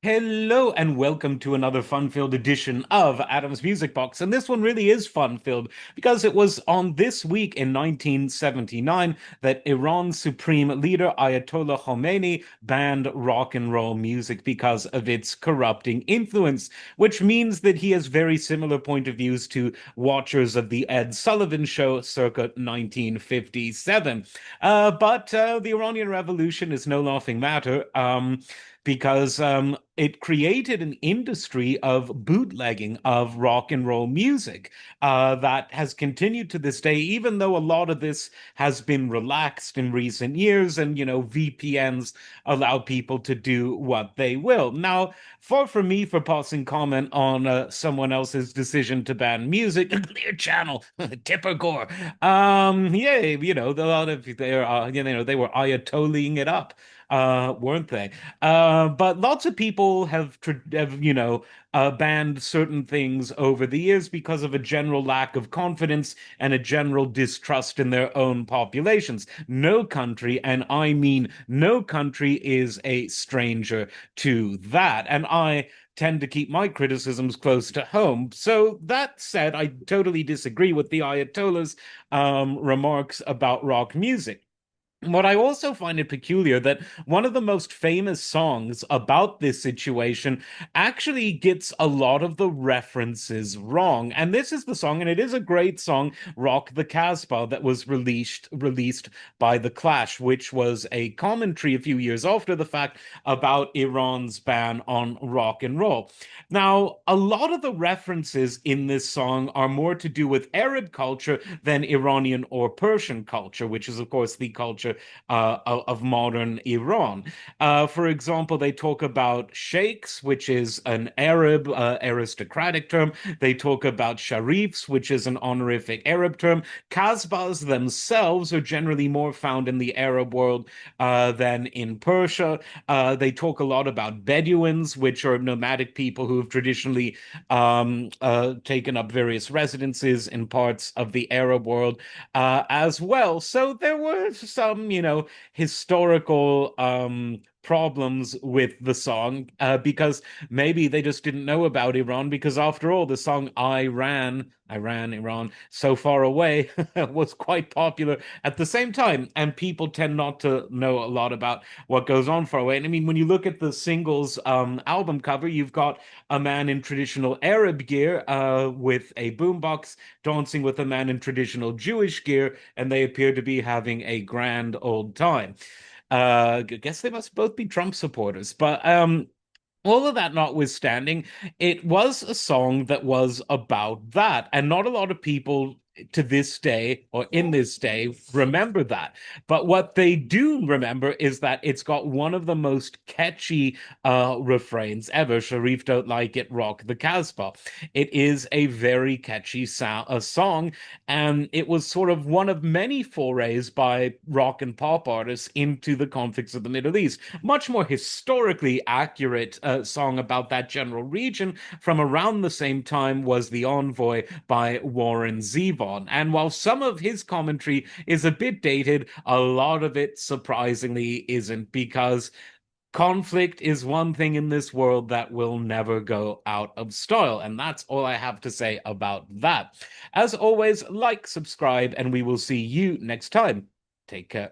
Hello and welcome to another fun-filled edition of Adam's Music Box. And this one really is fun-filled because it was on this week in 1979 that Iran's supreme leader Ayatollah Khomeini banned rock and roll music because of its corrupting influence, which means that he has very similar point of views to watchers of the Ed Sullivan Show circa 1957. But the Iranian Revolution is no laughing matter. Because it created an industry of bootlegging of rock and roll music that has continued to this day, even though a lot of this has been relaxed in recent years, and VPNs allow people to do what they will. Now, far from me for passing comment on someone else's decision to ban music, Clear Channel, Tipper Gore. Yeah, a lot of they were ayatollahing it up, weren't they? But lots of people have banned certain things over the years because of a general lack of confidence and a general distrust in their own populations. No country, and I mean no country, is a stranger to that. And I tend to keep my criticisms close to home. So that said, I totally disagree with the Ayatollah's remarks about rock music. What I also find it peculiar that one of the most famous songs about this situation actually gets a lot of the references wrong. And this is the song, and it is a great song, Rock the Casbah, that was released by The Clash, which was a commentary a few years after the fact about Iran's ban on rock and roll. Now, a lot of the references in this song are more to do with Arab culture than Iranian or Persian culture, which is, of course, the culture of modern Iran. For example, they talk about sheikhs, which is an Arab aristocratic term. They talk about sharifs, which is an honorific Arab term. Kasbahs themselves are generally more found in the Arab world than in Persia. They talk a lot about Bedouins, which are nomadic people who have traditionally taken up various residences in parts of the Arab world as well. So there were some, historical problems with the song because maybe they just didn't know about Iran because after all, the song Iran, Iran, so far away was quite popular at the same time. And people tend not to know a lot about what goes on far away. And I mean, when you look at the singles album cover, you've got a man in traditional Arab gear with a boombox dancing with a man in traditional Jewish gear, and they appear to be having a grand old time. I guess they must both be Trump supporters, but all of that notwithstanding, it was a song that was about that, and not a lot of people to this day or in this day remember that. But what they do remember is that it's got one of the most catchy refrains ever. Sharif don't like it, rock the Casbah. It is a very catchy song, and it was sort of one of many forays by rock and pop artists into the conflicts of the Middle East. Much more historically accurate song about that general region from around the same time was The Envoy by Warren Zevon. And while some of his commentary is a bit dated, a lot of it surprisingly isn't, because conflict is one thing in this world that will never go out of style. And that's all I have to say about that. As always, like, subscribe, and we will see you next time. Take care.